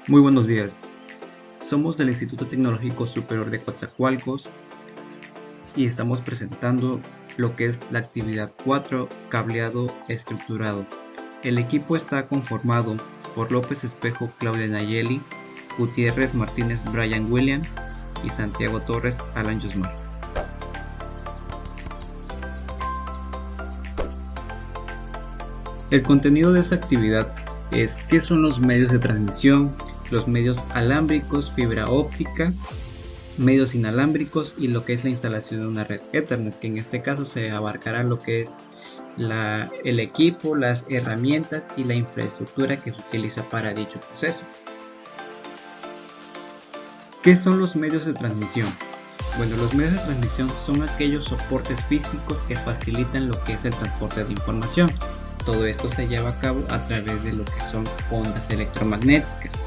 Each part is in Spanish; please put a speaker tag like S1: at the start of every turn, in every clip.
S1: Muy buenos días. Somos del Instituto Tecnológico Superior de Coatzacoalcos y estamos presentando lo que es la actividad 4, cableado estructurado. El equipo está conformado por López Espejo, Claudia Nayeli, Gutiérrez Martínez, Brian Williams y Santiago Torres, Alan Yusmar. El contenido de esta actividad es qué son los medios de transmisión, los medios alámbricos, fibra óptica, medios inalámbricos y lo que es la instalación de una red Ethernet, que en este caso se abarcará lo que es el equipo, las herramientas y la infraestructura que se utiliza para dicho proceso. ¿Qué son los medios de transmisión? Bueno, los medios de transmisión son aquellos soportes físicos que facilitan lo que es el transporte de información. Todo esto se lleva a cabo a través de lo que son ondas electromagnéticas.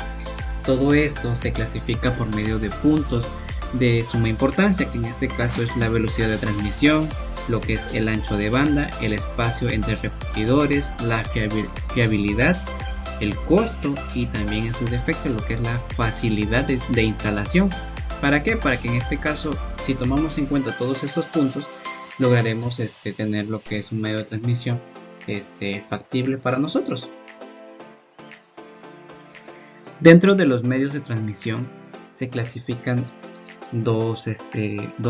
S1: Todo esto se clasifica por medio de puntos de suma importancia, que en este caso es la velocidad de transmisión, lo que es el ancho de banda, el espacio entre repetidores, la fiabilidad, el costo y también en su defecto lo que es la facilidad de instalación. ¿Para qué? Para que en este caso, si tomamos en cuenta todos estos puntos, lograremos tener lo que es un medio de transmisión factible para nosotros. Dentro de los medios de transmisión se clasifican dos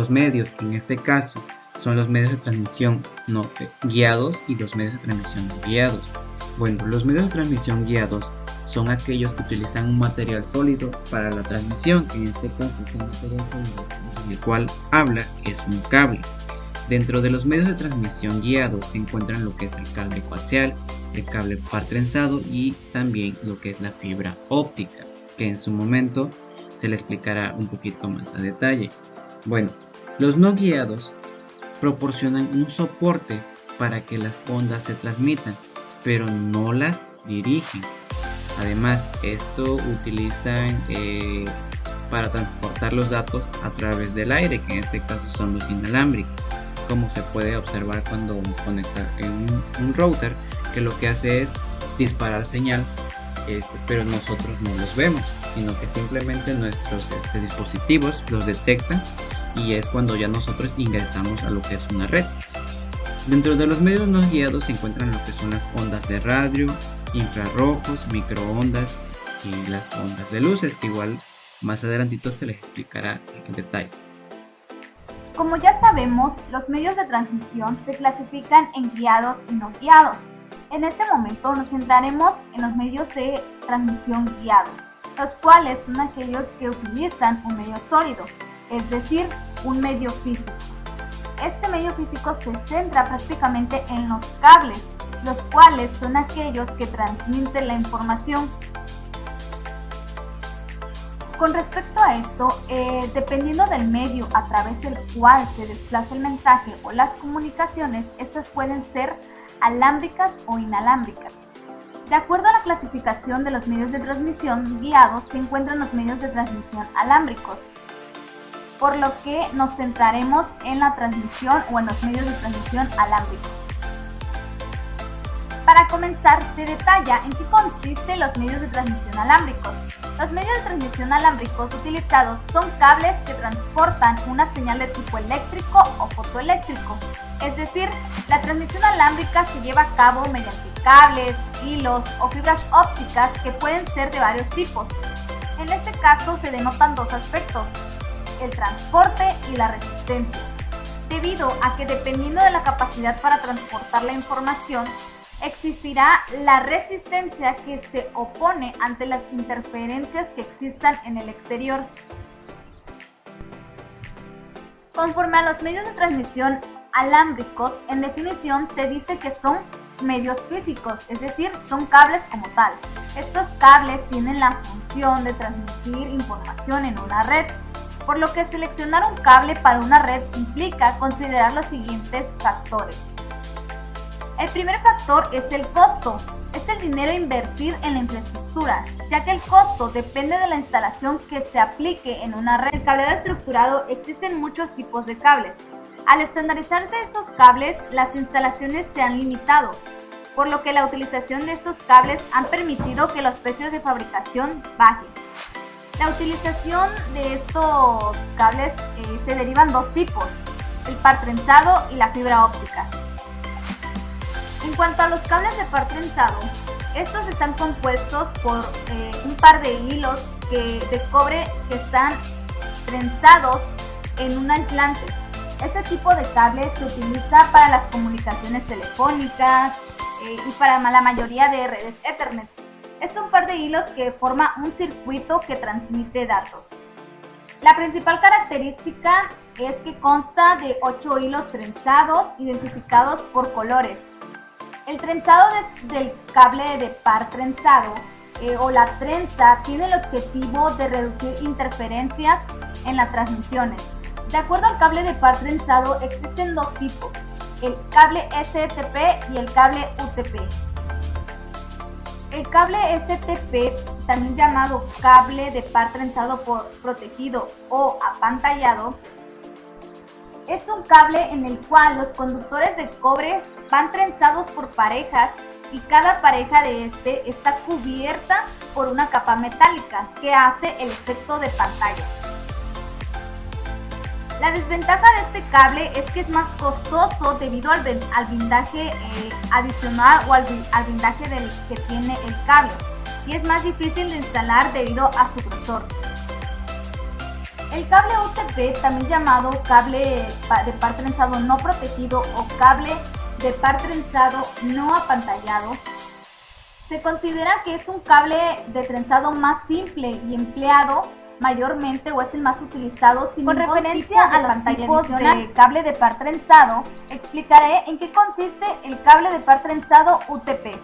S1: medios, que en este caso son los medios de transmisión no guiados y los medios de transmisión no guiados. Bueno, los medios de transmisión guiados son aquellos que utilizan un material sólido para la transmisión, que en este caso es un material sólido el cual habla es un cable. Dentro de los medios de transmisión guiados se encuentran lo que es el cable coaxial, el cable par trenzado y también lo que es la fibra óptica, que en su momento se le explicará un poquito más a detalle. Bueno, los no guiados proporcionan un soporte para que las ondas se transmitan, pero no las dirigen. Además, esto utilizan para transportar los datos a través del aire, que en este caso son los inalámbricos, como se puede observar cuando conecta en un router, que lo que hace es disparar señal, pero nosotros no los vemos, sino que simplemente nuestros dispositivos los detectan y es cuando ya nosotros ingresamos a lo que es una red. Dentro de los medios no guiados se encuentran lo que son las ondas de radio, infrarrojos, microondas y las ondas de luces, que igual más adelantito se les explicará en detalle.
S2: Como ya sabemos, los medios de transmisión se clasifican en guiados y no guiados. En este momento nos centraremos en los medios de transmisión guiados, los cuales son aquellos que utilizan un medio sólido, es decir, un medio físico. Este medio físico se centra prácticamente en los cables, los cuales son aquellos que transmiten la información. Con respecto a esto, dependiendo del medio a través del cual se desplaza el mensaje o las comunicaciones, estas pueden ser alámbricas o inalámbricas. De acuerdo a la clasificación de los medios de transmisión guiados, se encuentran los medios de transmisión alámbricos, por lo que nos centraremos en la transmisión o en los medios de transmisión alámbricos. Para comenzar, se detalla en qué consisten los medios de transmisión alámbricos. Los medios de transmisión alámbricos utilizados son cables que transportan una señal de tipo eléctrico o fotoeléctrico. Es decir, la transmisión alámbrica se lleva a cabo mediante cables, hilos o fibras ópticas que pueden ser de varios tipos. En este caso se denotan dos aspectos: el transporte y la resistencia, debido a que dependiendo de la capacidad para transportar la información, existirá la resistencia que se opone ante las interferencias que existan en el exterior. Conforme a los medios de transmisión alámbricos, en definición se dice que son medios físicos, es decir, son cables como tal. Estos cables tienen la función de transmitir información en una red, por lo que seleccionar un cable para una red implica considerar los siguientes factores. El primer factor es el costo, es el dinero a invertir en la infraestructura, ya que el costo depende de la instalación que se aplique en una red. El cableado estructurado existen muchos tipos de cables. Al estandarizarse estos cables, las instalaciones se han limitado, por lo que la utilización de estos cables han permitido que los precios de fabricación bajen. La utilización de estos cables se derivan dos tipos, el par trenzado y la fibra óptica. En cuanto a los cables de par trenzado, estos están compuestos por un par de hilos de cobre que están trenzados en un aislante. Este tipo de cable se utiliza para las comunicaciones telefónicas y para la mayoría de redes Ethernet. Es un par de hilos que forma un circuito que transmite datos. La principal característica es que consta de 8 hilos trenzados identificados por colores. El trenzado del cable de par trenzado o la trenza tiene el objetivo de reducir interferencias en las transmisiones. De acuerdo al cable de par trenzado existen dos tipos, el cable STP y el cable UTP. El cable STP, también llamado cable de par trenzado protegido o apantallado, es un cable en el cual los conductores de cobre van trenzados por parejas y cada pareja de este está cubierta por una capa metálica que hace el efecto de pantalla. La desventaja de este cable es que es más costoso debido al blindaje adicional o al blindaje que tiene el cable, y es más difícil de instalar debido a su grosor. El cable UTP, también llamado cable de par trenzado no protegido o cable de par trenzado no apantallado, se considera que es un cable de trenzado más simple y empleado mayormente o es el más utilizado sin ningún referencia tipo de a los tipos de cable de par trenzado. Explicaré en qué consiste el cable de par trenzado UTP.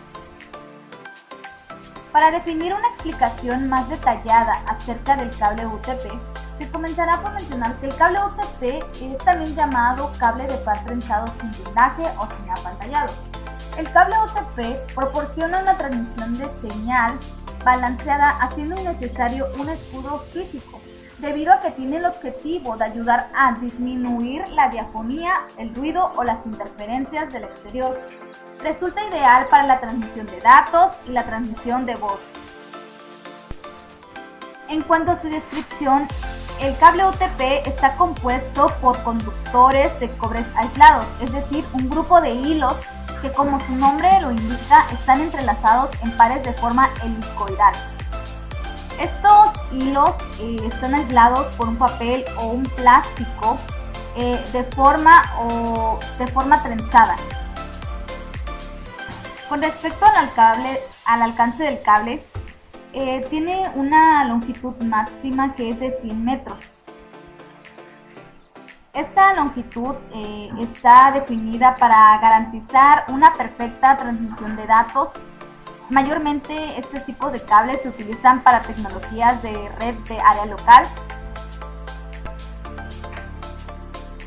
S2: Para definir una explicación más detallada acerca del cable UTP, se comenzará por mencionar que el cable UTP es también llamado cable de par trenzado sin blindaje o sin apantallado. El cable UTP proporciona una transmisión de señal balanceada, haciendo innecesario un escudo físico, debido a que tiene el objetivo de ayudar a disminuir la diafonía, el ruido o las interferencias del exterior. Resulta ideal para la transmisión de datos y la transmisión de voz. En cuanto a su descripción, el cable UTP está compuesto por conductores de cobre aislados, es decir, un grupo de hilos que, como su nombre lo indica, están entrelazados en pares de forma helicoidal. Estos hilos están aislados por un papel o un plástico de forma trenzada. Con respecto al alcance del cable, tiene una longitud máxima que es de 100 metros. Esta longitud está definida para garantizar una perfecta transmisión de datos. Mayormente este tipo de cables se utilizan para tecnologías de red de área local.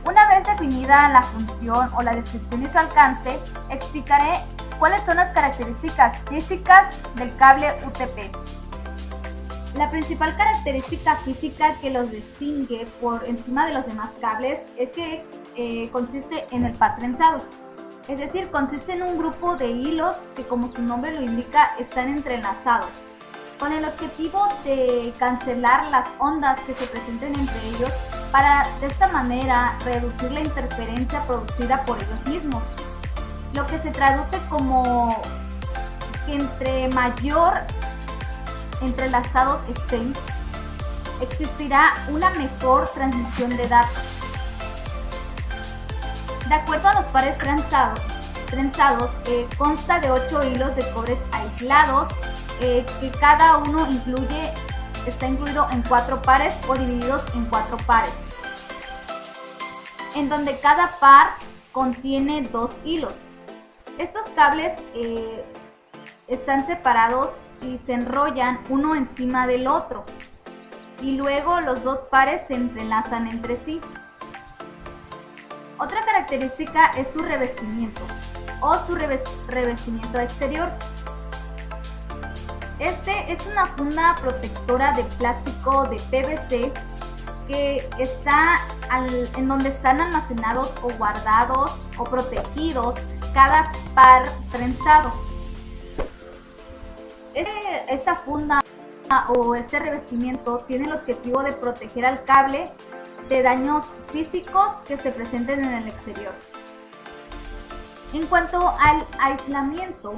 S2: Una vez definida la función o la descripción y su alcance, explicaré cuáles son las características físicas del cable UTP. La principal característica física que los distingue por encima de los demás cables es que consiste en el par trenzado. Es decir, consiste en un grupo de hilos que, como su nombre lo indica, están entrelazados, con el objetivo de cancelar las ondas que se presenten entre ellos para de esta manera reducir la interferencia producida por ellos mismos, lo que se traduce como que entre mayor entrelazados estén, existirá una mejor transmisión de datos. De acuerdo a los pares trenzados, consta de 8 hilos de cobre aislados, que cada uno está incluido en 4 pares o divididos en 4 pares, en donde cada par contiene 2 hilos. Estos cables están separados y se enrollan uno encima del otro, y luego los dos pares se entrelazan entre sí. Otra característica es su revestimiento o su revestimiento exterior. Este es una funda protectora de plástico de PVC que está en donde están almacenados o guardados o protegidos cada par trenzado. Esta funda o este revestimiento tiene el objetivo de proteger al cable de daños físicos que se presenten en el exterior. En cuanto al aislamiento,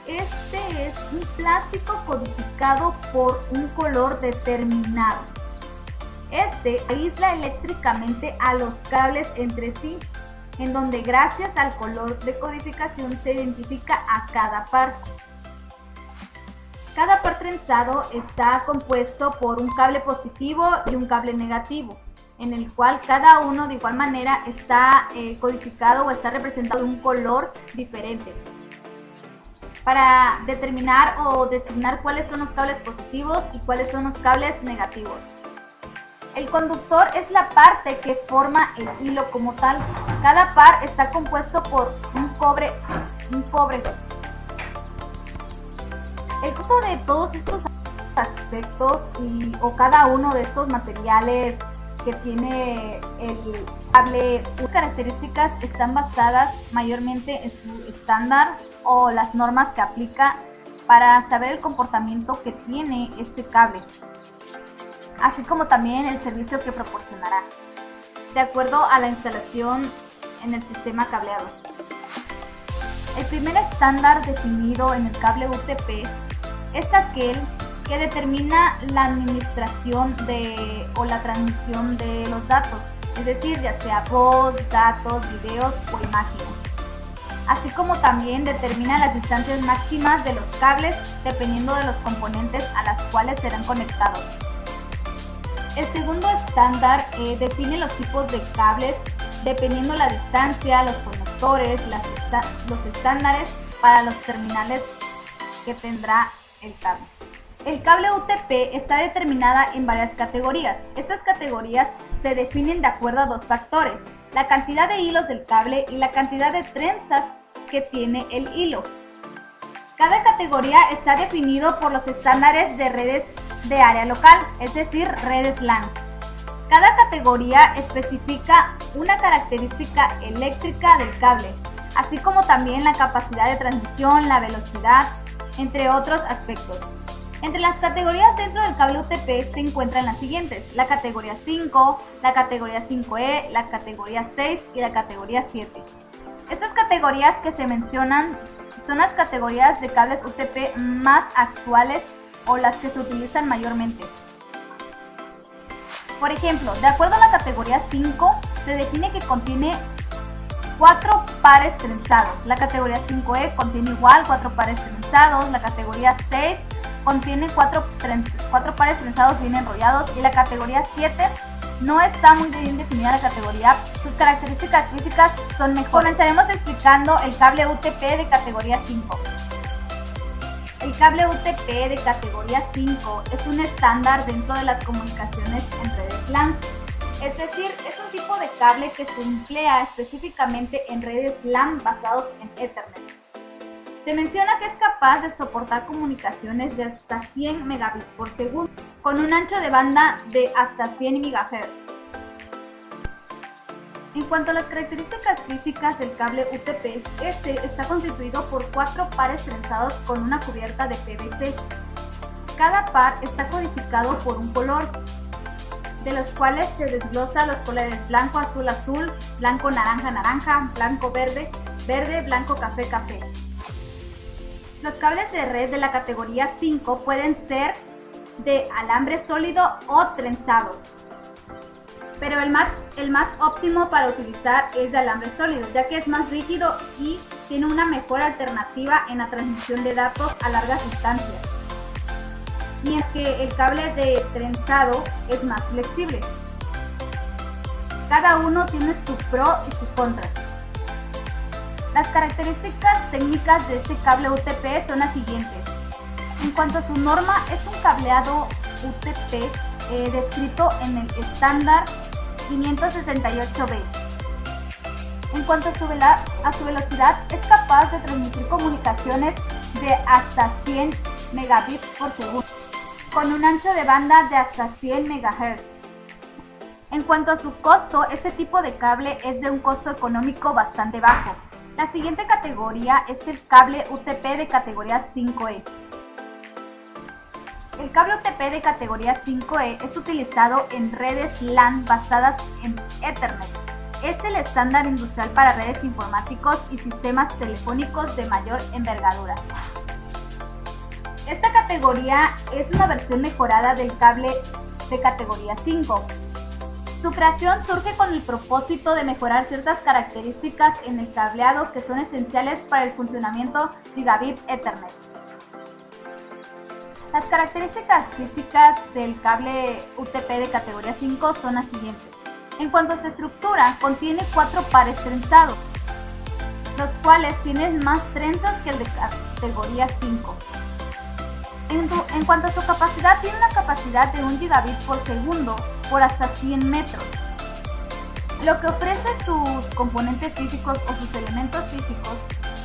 S2: este es un plástico codificado por un color determinado. Este aísla eléctricamente a los cables entre sí, en donde gracias al color de codificación se identifica a cada par. Cada par trenzado está compuesto por un cable positivo y un cable negativo, en el cual cada uno de igual manera está codificado o está representado de un color diferente, para determinar o designar cuáles son los cables positivos y cuáles son los cables negativos. El conductor es la parte que forma el hilo como tal. Cada par está compuesto por un cobre. El costo de todos estos aspectos o cada uno de estos materiales que tiene el cable, sus características están basadas mayormente en su estándar o las normas que aplica para saber el comportamiento que tiene este cable, así como también el servicio que proporcionará, de acuerdo a la instalación en el sistema cableado. El primer estándar definido en el cable UTP es aquel que determina la administración o la transmisión de los datos, es decir, ya sea voz, datos, videos o imágenes, así como también determina las distancias máximas de los cables dependiendo de los componentes a las cuales serán conectados. El segundo estándar define los tipos de cables dependiendo la distancia, los conectores, los estándares para los terminales que tendrá el cable. El cable UTP está determinada en varias categorías. Estas categorías se definen de acuerdo a dos factores: la cantidad de hilos del cable y la cantidad de trenzas que tiene el hilo. Cada categoría está definido por los estándares de redes de área local, es decir, redes LAN. Cada categoría especifica una característica eléctrica del cable, así como también la capacidad de transmisión, la velocidad, entre otros aspectos. Entre las categorías dentro del cable UTP se encuentran las siguientes: la categoría 5, la categoría 5E, la categoría 6 y la categoría 7. Estas categorías que se mencionan son las categorías de cables UTP más actuales o las que se utilizan mayormente. Por ejemplo, de acuerdo a la categoría 5, se define que contiene 4 pares trenzados. La categoría 5E contiene igual 4 pares trenzados. La categoría 6 contiene 4 pares trenzados bien enrollados. Y la categoría 7 no está muy bien definida la categoría. Sus características físicas son mejores. Comenzaremos explicando el cable UTP de categoría 5. El cable UTP de categoría 5 es un estándar dentro de las comunicaciones en redes LAN. Es decir, es un tipo de cable que se emplea específicamente en redes LAN basados en Ethernet. Se menciona que es capaz de soportar comunicaciones de hasta 100 megabits por segundo, con un ancho de banda de hasta 100 MHz. En cuanto a las características físicas del cable UTP, este está constituido por 4 pares trenzados con una cubierta de PVC. Cada par está codificado por un color, de los cuales se desglosa los colores blanco, azul, azul, blanco, naranja, naranja, blanco, verde, verde, blanco, café, café. Los cables de red de la categoría 5 pueden ser de alambre sólido o trenzado, pero el más óptimo para utilizar es de alambre sólido, ya que es más rígido y tiene una mejor alternativa en la transmisión de datos a largas distancias, mientras que el cable de trenzado es más flexible. Cada uno tiene sus pros y sus contras. Las características técnicas de este cable UTP son las siguientes. En cuanto a su norma, es un cableado UTP descrito en el estándar 568B. En cuanto a su velocidad, es capaz de transmitir comunicaciones de hasta 100 megabits por segundo, con un ancho de banda de hasta 100 MHz. En cuanto a su costo, este tipo de cable es de un costo económico bastante bajo, La siguiente categoría es el cable UTP de categoría 5E. El cable UTP de categoría 5E es utilizado en redes LAN basadas en Ethernet. Es el estándar industrial para redes informáticos y sistemas telefónicos de mayor envergadura. Esta categoría es una versión mejorada del cable de categoría 5. Su creación surge con el propósito de mejorar ciertas características en el cableado que son esenciales para el funcionamiento Gigabit Ethernet. Las características físicas del cable UTP de categoría 5 son las siguientes. En cuanto a su estructura, contiene 4 pares trenzados, los cuales tienen más trenzas que el de categoría 5. En cuanto a su capacidad, tiene una capacidad de 1 gigabit por segundo por hasta 100 metros. Lo que ofrece sus componentes físicos o sus elementos físicos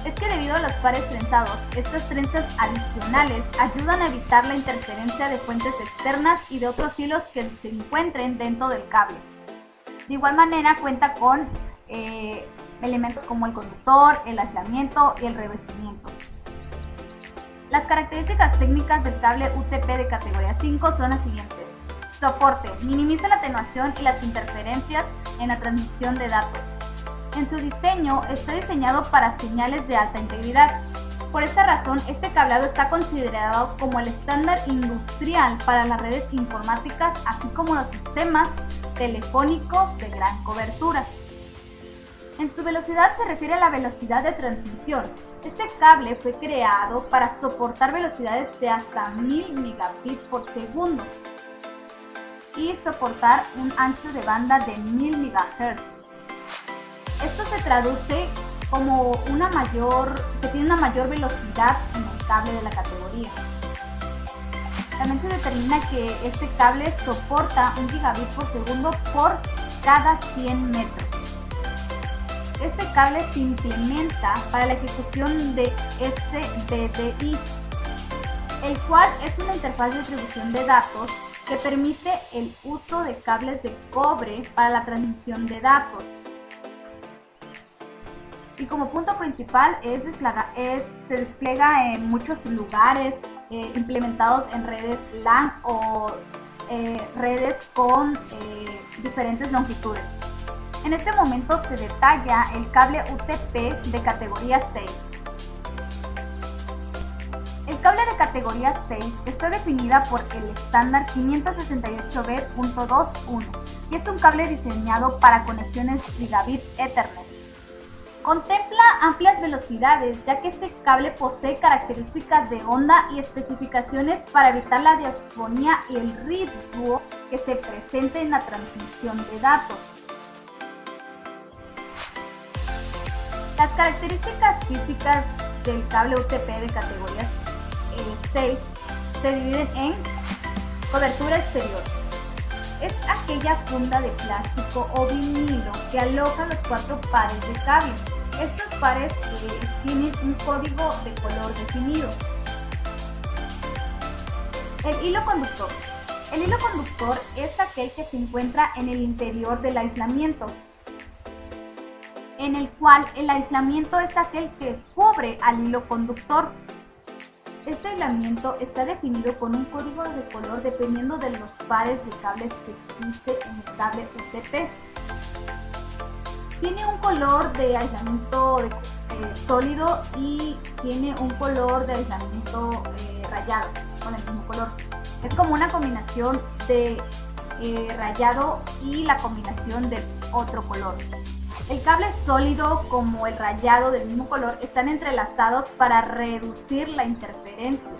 S2: es que debido a los pares trenzados, estas trenzas adicionales ayudan a evitar la interferencia de fuentes externas y de otros hilos que se encuentren dentro del cable. De igual manera cuenta con elementos como el conductor, el aislamiento y el revestimiento. Las características técnicas del cable UTP de categoría 5 son las siguientes. Soporte. Minimiza la atenuación y las interferencias en la transmisión de datos. En su diseño está diseñado para señales de alta integridad. Por esta razón, este cableado está considerado como el estándar industrial para las redes informáticas, así como los sistemas telefónicos de gran cobertura. En su velocidad se refiere a la velocidad de transmisión. Este cable fue creado para soportar velocidades de hasta 1000 megabits por segundo y soportar un ancho de banda de 1000 MHz. Esto se traduce como que tiene una mayor velocidad en el cable de la categoría. También se determina que este cable soporta 1 gigabit por segundo por cada 100 metros. Este cable se implementa para la ejecución de SDDI, el cual es una interfaz de distribución de datos que permite el uso de cables de cobre para la transmisión de datos. Y como punto principal se despliega en muchos lugares implementados en redes LAN o redes con diferentes longitudes. En este momento se detalla el cable UTP de categoría 6. El cable de categoría 6 está definida por el estándar 568b.2.1 y es un cable diseñado para conexiones Gigabit Ethernet. Contempla amplias velocidades, ya que este cable posee características de onda y especificaciones para evitar la diafonía y el ruido que se presente en la transmisión de datos. Las características físicas del cable UTP de categoría 6 se dividen en cobertura exterior. Es aquella funda de plástico o vinilo que aloja los 4 pares de cable. Estos pares tienen un código de color definido. El hilo conductor. El hilo conductor es aquel que se encuentra en el interior del aislamiento, en el cual el aislamiento es aquel que cubre al hilo conductor. Este aislamiento está definido con un código de color dependiendo de los pares de cables que existe en el cable UTP. Tiene un color de aislamiento sólido y tiene un color de aislamiento rayado con el mismo color. Es como una combinación de rayado y la combinación de otro color. El cable sólido como el rayado del mismo color están entrelazados para reducir la interferencia.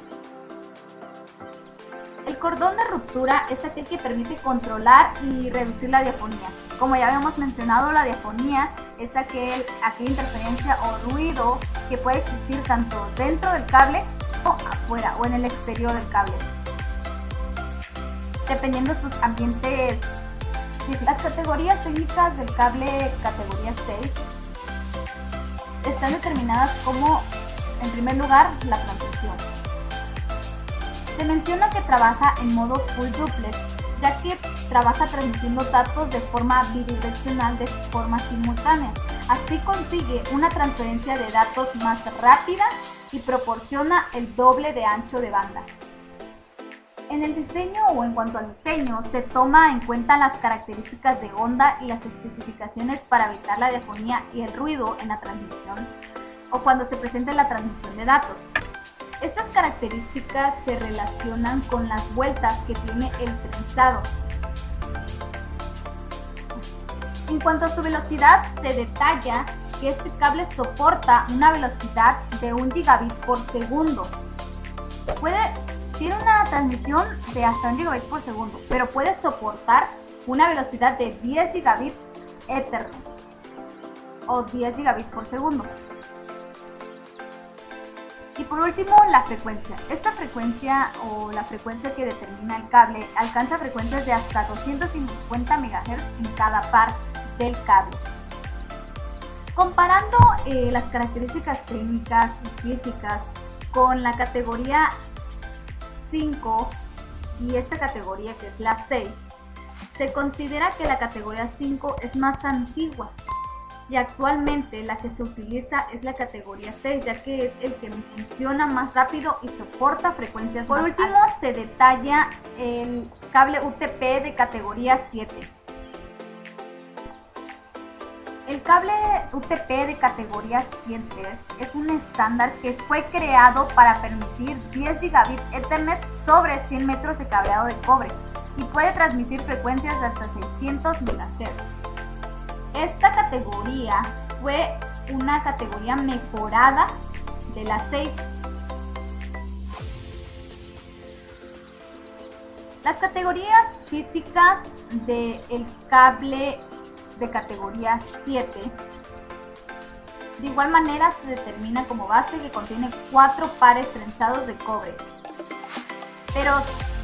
S2: El cordón de ruptura es aquel que permite controlar y reducir la diafonía. Como ya habíamos mencionado, la diafonía es aquella interferencia o ruido que puede existir tanto dentro del cable o afuera o en el exterior del cable, dependiendo de sus ambientes. Las categorías técnicas del cable categoría 6 están determinadas como, en primer lugar, la transmisión. Se menciona que trabaja en modo full duplex, ya que trabaja transmitiendo datos de forma bidireccional de forma simultánea. Así consigue una transferencia de datos más rápida y proporciona el doble de ancho de banda. En el diseño o en cuanto al diseño, se toma en cuenta las características de onda y las especificaciones para evitar la diafonía y el ruido en la transmisión o cuando se presenta la transmisión de datos. Estas características se relacionan con las vueltas que tiene el trenzado. En cuanto a su velocidad, se detalla que este cable soporta una velocidad de 1 gigabit por segundo. Tiene una transmisión de hasta 1 gigabit por segundo, pero puede soportar una velocidad de 10 gigabit Ethernet o 10 gigabit por segundo. Y por último, la frecuencia. Esta frecuencia o la frecuencia que determina el cable alcanza frecuencias de hasta 250 MHz en cada par del cable. Comparando las características técnicas y físicas con la categoría 5 y esta categoría que es la 6, se considera que la categoría 5 es más antigua y actualmente la que se utiliza es la categoría 6, ya que es el que funciona más rápido y soporta frecuencias más altas. Por último, se detalla el cable UTP de categoría 7. El cable UTP de categoría 7 es un estándar que fue creado para permitir 10 gigabit Ethernet sobre 100 metros de cableado de cobre y puede transmitir frecuencias de hasta 600 MHz. Esta categoría fue una categoría mejorada de la 6. Las categorías físicas del cable de categoría 7 de igual manera se determina como base que contiene 4 pares trenzados de cobre, pero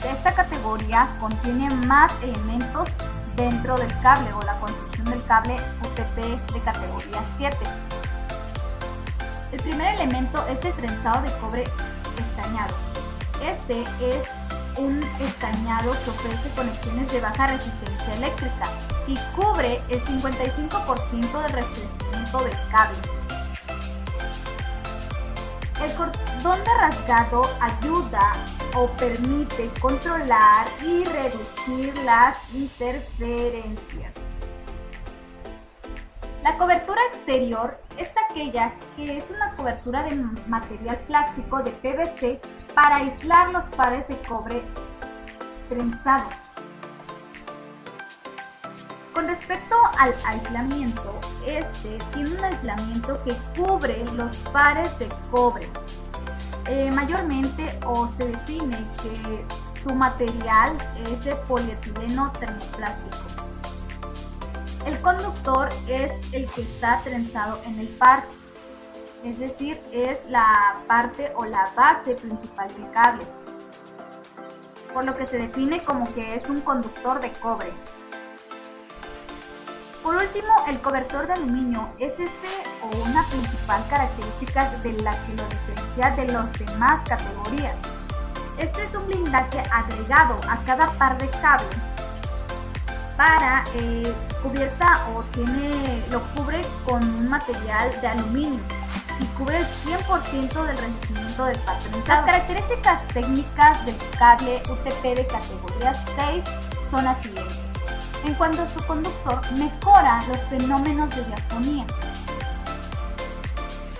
S2: esta categoría contiene más elementos dentro del cable o la construcción del cable UTP de categoría 7. El primer elemento es el trenzado de cobre estañado. Este es un estañado que ofrece conexiones de baja resistencia eléctrica y cubre el 55% del revestimiento del cable. El cordón de rasgado ayuda o permite controlar y reducir las interferencias. La cobertura exterior es aquella que es una cobertura de material plástico de PVC para aislar los pares de cobre trenzados. Con respecto al aislamiento, este tiene un aislamiento que cubre los pares de cobre. Mayormente se define que su material es de polietileno termoplástico. El conductor es el que está trenzado en el par, es decir, es la parte o la base principal del cable, por lo que se define como que es un conductor de cobre. Por último, el cobertor de aluminio es una principal característica de la que lo diferencia de las demás categorías. Este es un blindaje agregado a cada par de cable para cubierta lo cubre con un material de aluminio y cubre el 100% del revestimiento del par trenzado. Las características técnicas del cable UTP de categoría 6 son las siguientes. En cuanto a su conductor, mejora los fenómenos de diafonía.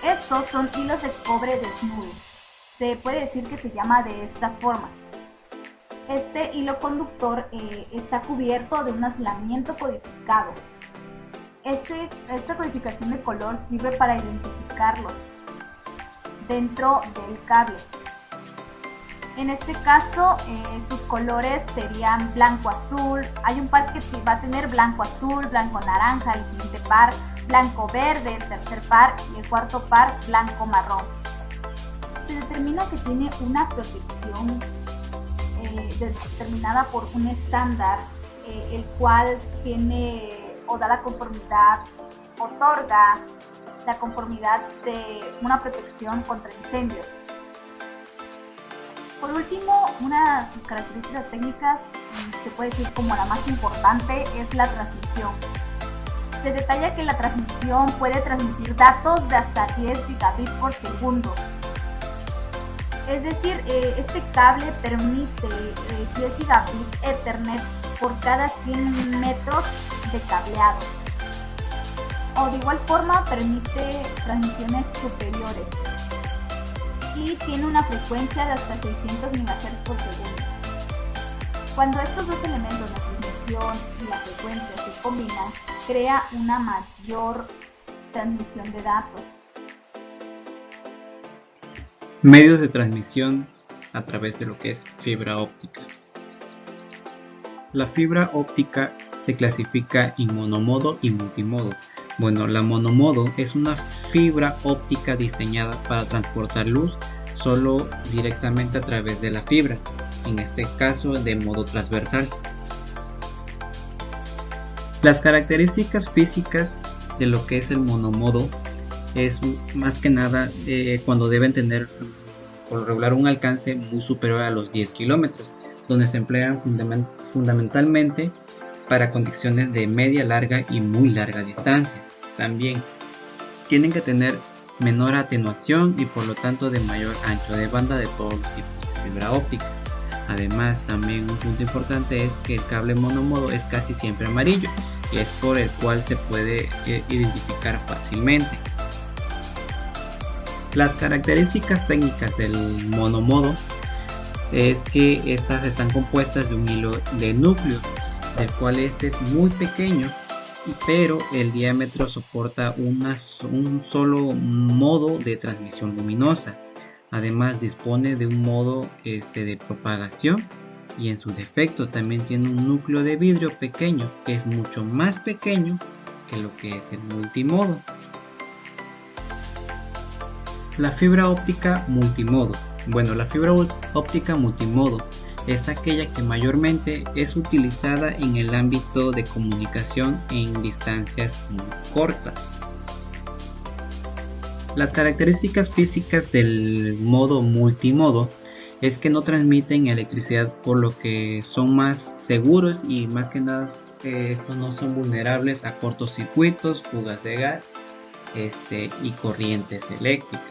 S2: Estos son hilos de cobre desnudos. Se puede decir que se llama de esta forma. Este hilo conductor está cubierto de un aislamiento codificado. Esta codificación de color sirve para identificarlos dentro del cable. En este caso, sus colores serían blanco-azul. Hay un par que va a tener blanco-azul, blanco-naranja, el siguiente par, blanco-verde, el tercer par y el cuarto par blanco-marrón. Se determina que tiene una protección determinada por un estándar, el cual tiene o da la conformidad, otorga la conformidad de una protección contra incendios. Por último, una de sus características técnicas, se puede decir como la más importante, es la transmisión. Se detalla que la transmisión puede transmitir datos de hasta 10 gigabits por segundo. Es decir, este cable permite 10 gigabits Ethernet por cada 100 metros de cableado. O de igual forma permite transmisiones superiores y tiene una frecuencia de hasta 600 MHz por segundo. Cuando estos dos elementos, la transmisión y la frecuencia, se combinan, crea una mayor transmisión de datos.
S1: Medios de transmisión a través de lo que es fibra óptica. La fibra óptica se clasifica en monomodo y multimodo. Bueno, la monomodo es una fibra óptica diseñada para transportar luz solo directamente a través de la fibra, en este caso de modo transversal. Las características físicas de lo que es el monomodo es más que nada cuando deben tener por lo regular un alcance muy superior a los 10 kilómetros, donde se emplean fundamentalmente para conexiones de media, larga y muy larga distancia. También tienen que tener menor atenuación y por lo tanto de mayor ancho de banda de todos los tipos de fibra óptica. Además, también un punto importante es que el cable monomodo es casi siempre amarillo y es por el cual se puede identificar fácilmente. Las características técnicas del monomodo es que estas están compuestas de un hilo de núcleo, del cual este es muy pequeño, pero el diámetro soporta un solo modo de transmisión luminosa. Además dispone de un modo de propagación y en su defecto también tiene un núcleo de vidrio pequeño que es mucho más pequeño que lo que es el multimodo. La fibra óptica multimodo. Bueno, la fibra óptica multimodo es aquella que mayormente es utilizada en el ámbito de comunicación en distancias muy cortas. Las características físicas del modo multimodo es que no transmiten electricidad, por lo que son más seguros y más que nada estos no son vulnerables a cortocircuitos, fugas de gas y corrientes eléctricas.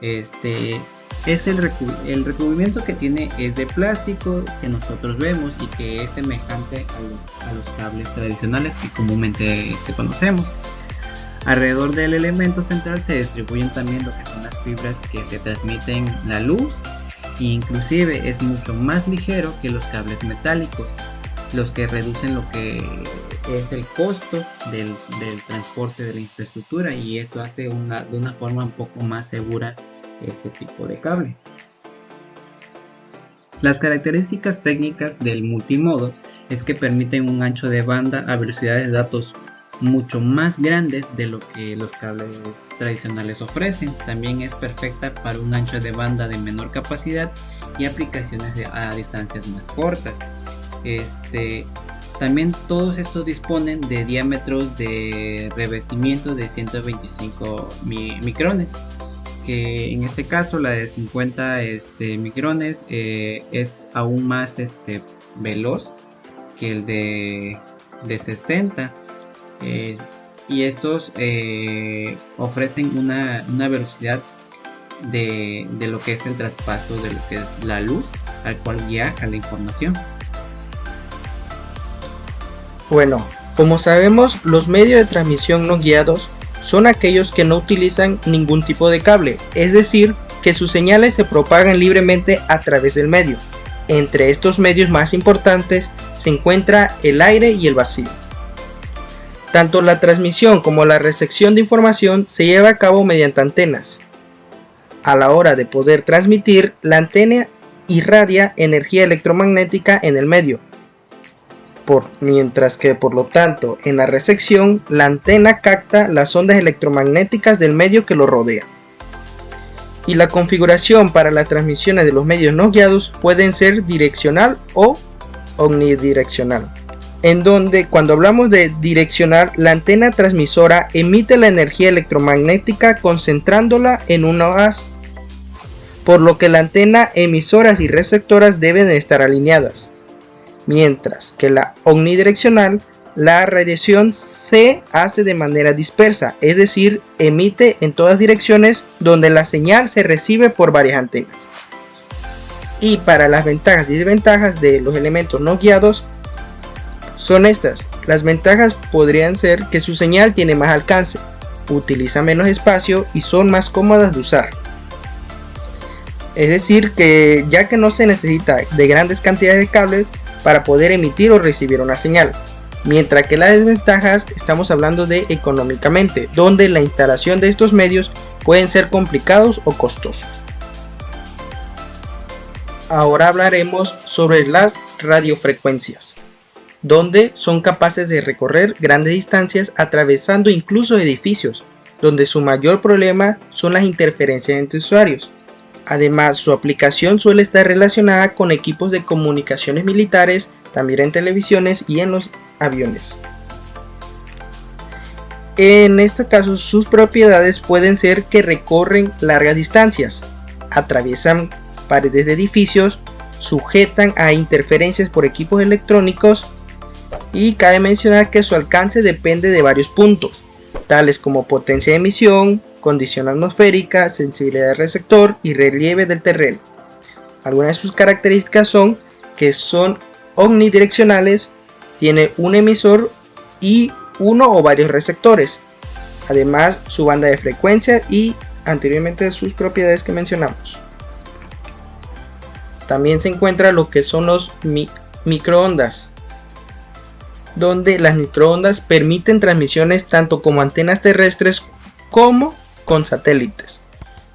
S1: El recubrimiento que tiene es de plástico que nosotros vemos y que es semejante a los cables tradicionales que comúnmente conocemos. Alrededor del elemento central se distribuyen también lo que son las fibras que se transmiten la luz e inclusive es mucho más ligero que los cables metálicos, los que reducen lo que es el costo del transporte de la infraestructura y esto hace de una forma un poco más segura este tipo de cable. Las características técnicas del multimodo es que permiten un ancho de banda a velocidades de datos mucho más grandes de lo que los cables tradicionales ofrecen. También es perfecta para un ancho de banda de menor capacidad y aplicaciones a distancias más cortas. También todos estos disponen de diámetros de revestimiento de 125 micrones, que en este caso la de 50 micrones es aún más veloz que el de 60 y estos ofrecen una velocidad de lo que es el traspaso de lo que es la luz al cual viaja la información.
S3: Bueno, como sabemos, los medios de transmisión no guiados son aquellos que no utilizan ningún tipo de cable, es decir, que sus señales se propagan libremente a través del medio. Entre estos medios más importantes se encuentra el aire y el vacío. Tanto la transmisión como la recepción de información se lleva a cabo mediante antenas. A la hora de poder transmitir, la antena irradia energía electromagnética en el medio, mientras que por lo tanto en la recepción la antena capta las ondas electromagnéticas del medio que lo rodea. Y la configuración para las transmisiones de los medios no guiados pueden ser direccional o omnidireccional, en donde cuando hablamos de direccional, la antena transmisora emite la energía electromagnética concentrándola en una haz, por lo que la antena emisoras y receptoras deben estar alineadas. Mientras que la omnidireccional la radiación se hace de manera dispersa, es decir, emite en todas direcciones donde la señal se recibe por varias antenas. Y para las ventajas y desventajas de los elementos no guiados son estas. Las ventajas podrían ser que su señal tiene más alcance, utiliza menos espacio y son más cómodas de usar. Es decir, que ya que no se necesita de grandes cantidades de cables para poder emitir o recibir una señal. Mientras que las desventajas estamos hablando de económicamente, donde la instalación de estos medios pueden ser complicados o costosos. Ahora hablaremos sobre las radiofrecuencias, donde son capaces de recorrer grandes distancias atravesando incluso edificios, donde su mayor problema son las interferencias entre usuarios. Además, su aplicación suele estar relacionada con equipos de comunicaciones militares, también en televisiones y en los aviones. En este caso, sus propiedades pueden ser que recorren largas distancias, atraviesan paredes de edificios, sujetan a interferencias por equipos electrónicos y cabe mencionar que su alcance depende de varios puntos, tales como potencia de emisión, condición atmosférica, sensibilidad del receptor y relieve del terreno. Algunas de sus características son que son omnidireccionales, tiene un emisor y uno o varios receptores. Además, su banda de frecuencia y anteriormente sus propiedades que mencionamos. También se encuentra lo que son los microondas, donde las microondas permiten transmisiones tanto como antenas terrestres como con satélites,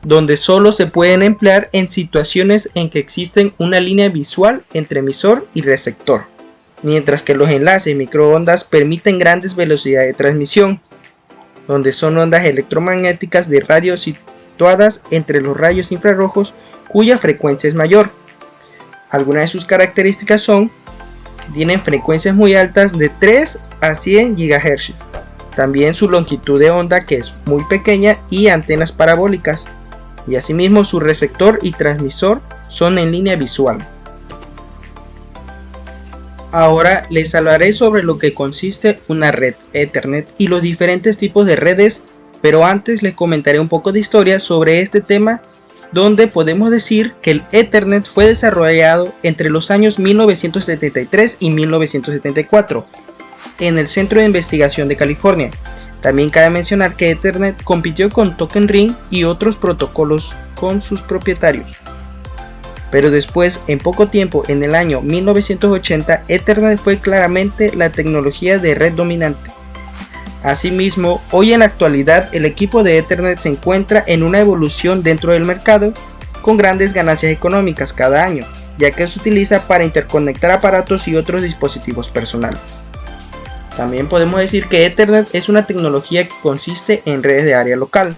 S3: donde solo se pueden emplear en situaciones en que existen una línea visual entre emisor y receptor, mientras que los enlaces microondas permiten grandes velocidades de transmisión, donde son ondas electromagnéticas de radio situadas entre los rayos infrarrojos cuya frecuencia es mayor. Algunas de sus características son que tienen frecuencias muy altas de 3 a 100 GHz, también su longitud de onda que es muy pequeña y antenas parabólicas, y asimismo su receptor y transmisor son en línea visual. Ahora les hablaré sobre lo que consiste una red Ethernet y los diferentes tipos de redes, pero antes les comentaré un poco de historia sobre este tema, donde podemos decir que el Ethernet fue desarrollado entre los años 1973 y 1974 en el Centro de Investigación de California. También cabe mencionar que Ethernet compitió con Token Ring y otros protocolos con sus propietarios. Pero después, en poco tiempo, en el año 1980, Ethernet fue claramente la tecnología de red dominante. Asimismo, hoy en la actualidad el equipo de Ethernet se encuentra en una evolución dentro del mercado con grandes ganancias económicas cada año, ya que se utiliza para interconectar aparatos y otros dispositivos personales. También podemos decir que Ethernet es una tecnología que consiste en redes de área local,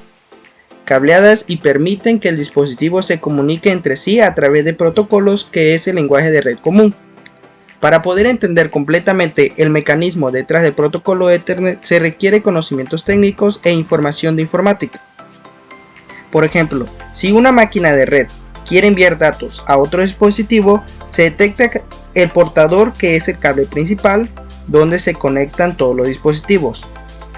S3: cableadas y permiten que el dispositivo se comunique entre sí a través de protocolos que es el lenguaje de red común. Para poder entender completamente el mecanismo detrás del protocolo Ethernet se requiere conocimientos técnicos e información de informática. Por ejemplo, si una máquina de red quiere enviar datos a otro dispositivo, se detecta el portador que es el cable principal donde se conectan todos los dispositivos.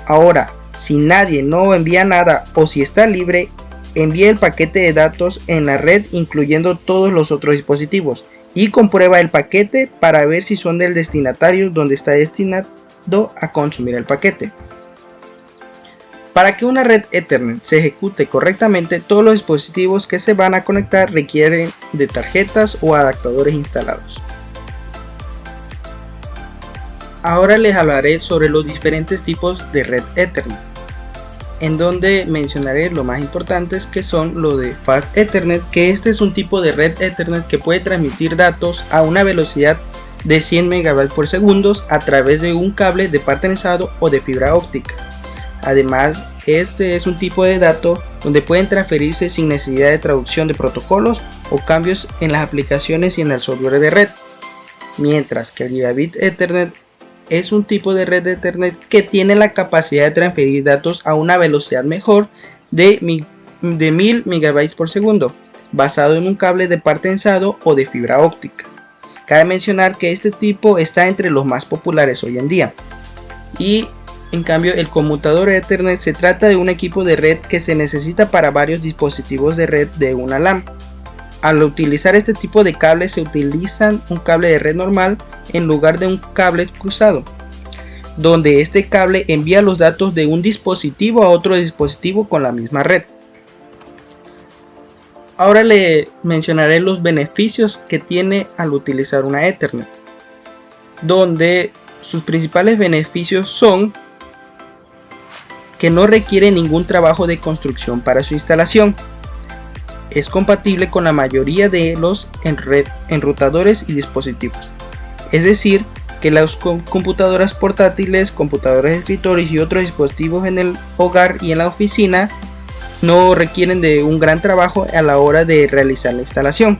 S3: Ahora, si nadie no envía nada o si está libre, envía el paquete de datos en la red incluyendo todos los otros dispositivos y comprueba el paquete para ver si son del destinatario donde está destinado a consumir el paquete. Para que una red Ethernet se ejecute correctamente, todos los dispositivos que se van a conectar requieren de tarjetas o adaptadores instalados. Ahora les hablaré sobre los diferentes tipos de red Ethernet, en donde mencionaré lo más importantes que son lo de Fast Ethernet, que este es un tipo de red Ethernet que puede transmitir datos a una velocidad de 100 MB por segundo a través de un cable de par trenzado o de fibra óptica. Además, este es un tipo de dato donde pueden transferirse sin necesidad de traducción de protocolos o cambios en las aplicaciones y en el software de red, mientras que el Gigabit Ethernet es un tipo de red de Ethernet que tiene la capacidad de transferir datos a una velocidad mejor de 1000 MB por segundo, basado en un cable de par trenzado o de fibra óptica. Cabe mencionar que este tipo está entre los más populares hoy en día. Y en cambio el conmutador Ethernet se trata de un equipo de red que se necesita para varios dispositivos de red de una LAN. Al utilizar este tipo de cables se utiliza un cable de red normal en lugar de un cable cruzado, donde este cable envía los datos de un dispositivo a otro dispositivo con la misma red. Ahora le mencionaré los beneficios que tiene al utilizar una Ethernet, donde sus principales beneficios son que no requiere ningún trabajo de construcción para su instalación. Es compatible con la mayoría de los enrutadores y dispositivos. Es decir, que las computadoras portátiles, computadores de escritorio y otros dispositivos en el hogar y en la oficina no requieren de un gran trabajo a la hora de realizar la instalación.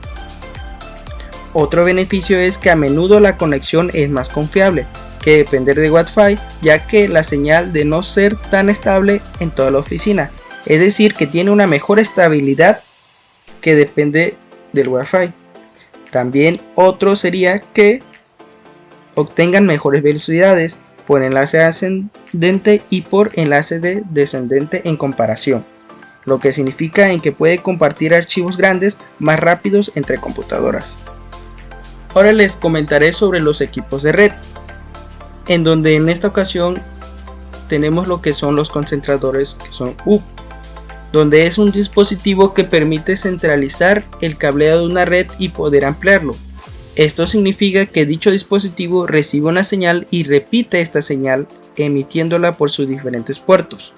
S3: Otro beneficio es que a menudo la conexión es más confiable que depender de Wi-Fi, ya que la señal de no ser tan estable en toda la oficina, es decir, que tiene una mejor estabilidad que depende del Wi-Fi. También otro sería que obtengan mejores velocidades por enlace ascendente y por enlace descendente en comparación, lo que significa en que puede compartir archivos grandes más rápidos entre computadoras. Ahora les comentaré sobre los equipos de red, en donde en esta ocasión tenemos lo que son los concentradores, que son UP, donde es un dispositivo que permite centralizar el cableado de una red y poder ampliarlo. Esto significa que dicho dispositivo recibe una señal y repite esta señal emitiéndola por sus diferentes puertos,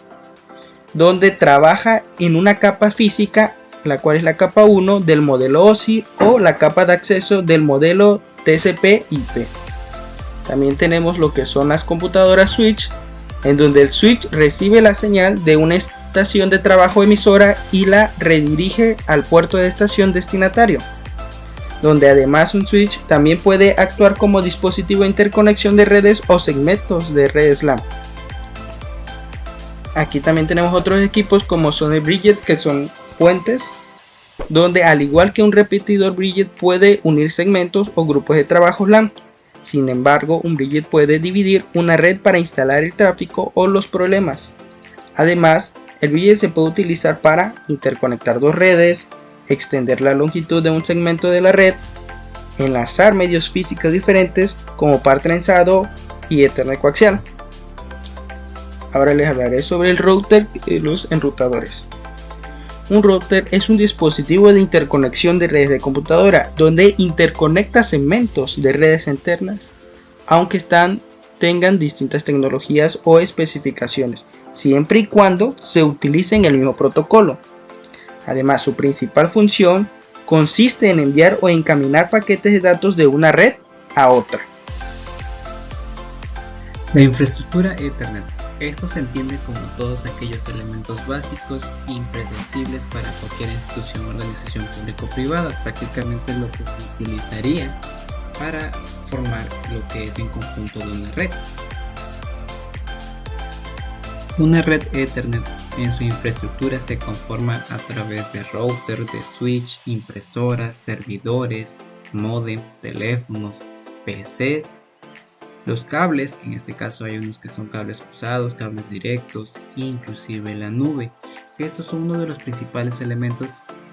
S3: donde trabaja en una capa física, la cual es la capa 1 del modelo OSI o la capa de acceso del modelo TCP/IP. También tenemos lo que son las computadoras switch, en donde el switch recibe la señal de una estación de trabajo emisora y la redirige al puerto de estación destinatario, donde además un switch también puede actuar como dispositivo de interconexión de redes o segmentos de redes LAN. Aquí también tenemos otros equipos como son el bridget, que son puentes, donde al igual que un repetidor bridget puede unir segmentos o grupos de trabajo LAN. Sin embargo, un bridget puede dividir una red para instalar el tráfico o los problemas. Además, el bridget se puede utilizar para interconectar dos redes, extender la longitud de un segmento de la red, enlazar medios físicos diferentes como par trenzado y Ethernet coaxial. Ahora les hablaré sobre el router y los enrutadores. Un router es un dispositivo de interconexión de redes de computadora donde interconecta segmentos de redes internas, aunque tengan distintas tecnologías o especificaciones, siempre y cuando se utilicen el mismo protocolo. Además, su principal función consiste en enviar o encaminar paquetes de datos de una red a otra.
S1: La infraestructura Ethernet. Esto se entiende como todos aquellos elementos básicos e impredecibles para cualquier institución o organización público-privada, prácticamente lo que se utilizaría para formar lo que es en conjunto de una red. Una red Ethernet en su infraestructura se conforma a través de router, de switch, impresoras, servidores, módem, teléfonos, PCs, los cables, que en este caso hay unos que son cables cruzados, cables directos, inclusive la nube, que estos son uno de los principales elementos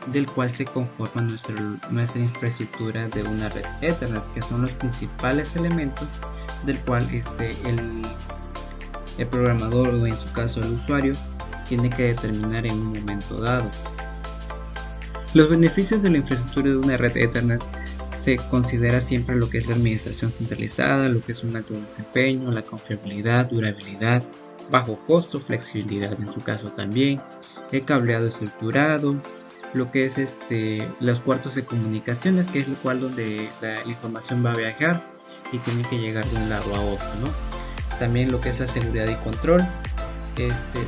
S1: del cual se conforma nuestra infraestructura de una red Ethernet, que son los principales elementos del cual el programador o en su caso el usuario tiene que determinar en un momento dado. Los beneficios de la infraestructura de una red Ethernet: se considera siempre lo que es la administración centralizada, lo que es un alto desempeño, la confiabilidad, durabilidad, bajo costo, flexibilidad en su caso también, el cableado estructurado, lo que es los puertos de comunicaciones, que es el cual donde la información va a viajar y tiene que llegar de un lado a otro, ¿no? También lo que es la seguridad y control,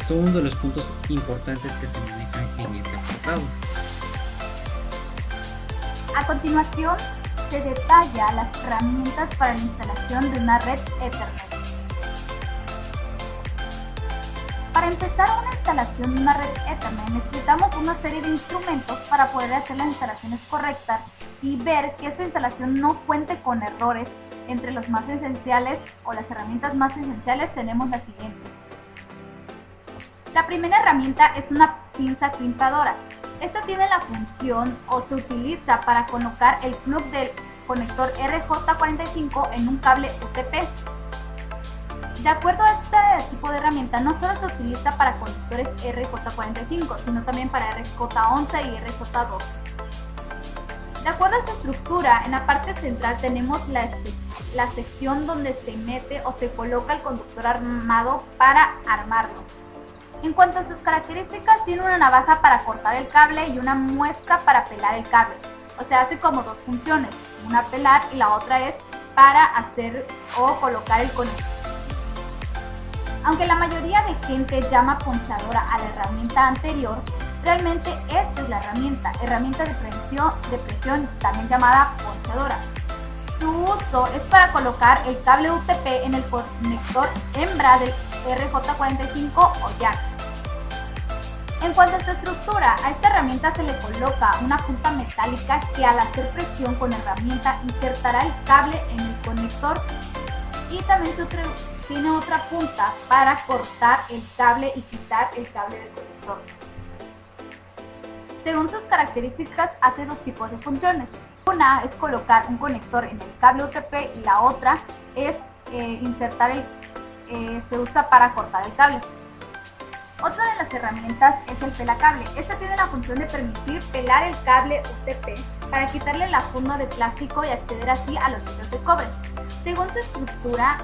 S1: son uno de los puntos importantes que se manejan en este apartado.
S2: A continuación, se detalla las herramientas para la instalación de una red Ethernet. Para empezar una instalación de una red Ethernet necesitamos una serie de instrumentos para poder hacer las instalaciones correctas y ver que esta instalación no cuente con errores Entre los más esenciales o las herramientas más esenciales tenemos las siguientes. La primera herramienta es una pinza crimpadora. Esta tiene la función o se utiliza para colocar el plug del conector RJ45 en un cable UTP. De acuerdo a este tipo de herramienta, no solo se utiliza para conectores RJ45, sino también para RJ11 y RJ12. De acuerdo a su estructura, en la parte central tenemos la sección donde se mete o se coloca el conductor armado para armarlo. En cuanto a sus características, tiene una navaja para cortar el cable y una muesca para pelar el cable. O sea, hace como dos funciones, una pelar y la otra es para hacer o colocar el conector. Aunque la mayoría de gente llama ponchadora a la herramienta anterior, realmente esta es la herramienta de presión, también llamada ponchadora. Su uso es para colocar el cable UTP en el conector hembra del RJ45 o jack. En cuanto a su estructura, a esta herramienta se le coloca una punta metálica que al hacer presión con la herramienta insertará el cable en el conector y también tiene otra punta para cortar el cable y quitar el cable del conector. Según sus características, hace dos tipos de funciones. Una es colocar un conector en el cable UTP y la otra es se usa para cortar el cable. Otra de las herramientas es el pelacable. Esta tiene la función de permitir pelar el cable UTP para quitarle la funda de plástico y acceder así a los hilos de cobre. Según su estructura,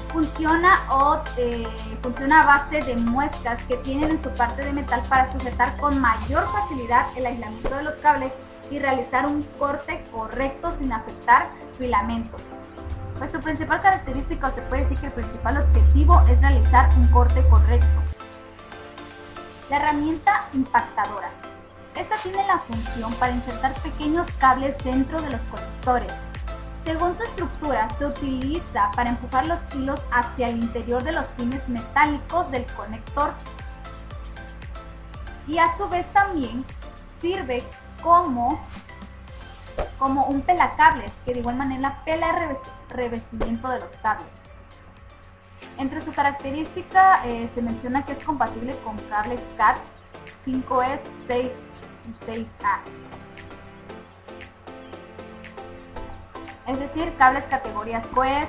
S2: funciona a base de muescas que tienen en su parte de metal para sujetar con mayor facilidad el aislamiento de los cables y realizar un corte correcto sin afectar filamentos. Pues su principal característica, o se puede decir que el principal objetivo, es realizar un corte correcto. La herramienta impactadora. Esta tiene la función para insertar pequeños cables dentro de los conectores. Según su estructura, se utiliza para empujar los hilos hacia el interior de los pines metálicos del conector y a su vez también sirve como un pelacables, que de igual manera pela el revestimiento de los cables. Entre su característica se menciona que es compatible con cables CAT 5E, 6 y 6A. Es decir, cables categorías COES,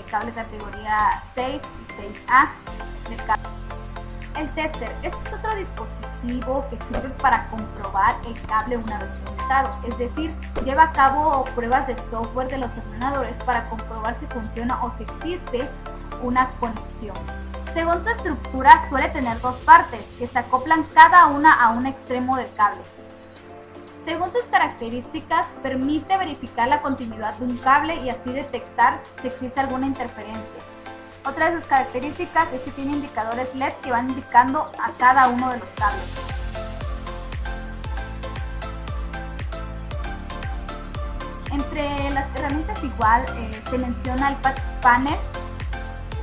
S2: cable categoría 6 y 6A del cable. El tester. Este es otro dispositivo que sirve para comprobar el cable una vez conectado, es decir, lleva a cabo pruebas de software de los ordenadores para comprobar si funciona o si existe una conexión. Según su estructura, suele tener dos partes que se acoplan cada una a un extremo del cable. Según sus características, permite verificar la continuidad de un cable y así detectar si existe alguna interferencia. Otra de sus características es que tiene indicadores LED que van indicando a cada uno de los cables. Entre las herramientas igual se menciona el patch panel,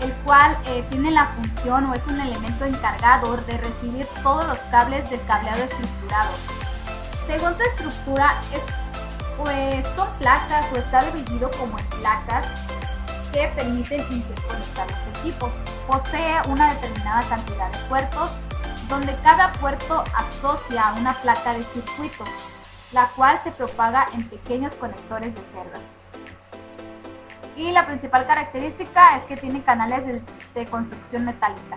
S2: el cual tiene la función o es un elemento encargado de recibir todos los cables del cableado estructurado. Según su estructura, son placas o está dividido como en placas que permiten interconectar los equipos. Posee una determinada cantidad de puertos, donde cada puerto asocia a una placa de circuito, la cual se propaga en pequeños conectores de cerdas. Y la principal característica es que tiene canales de construcción metálica.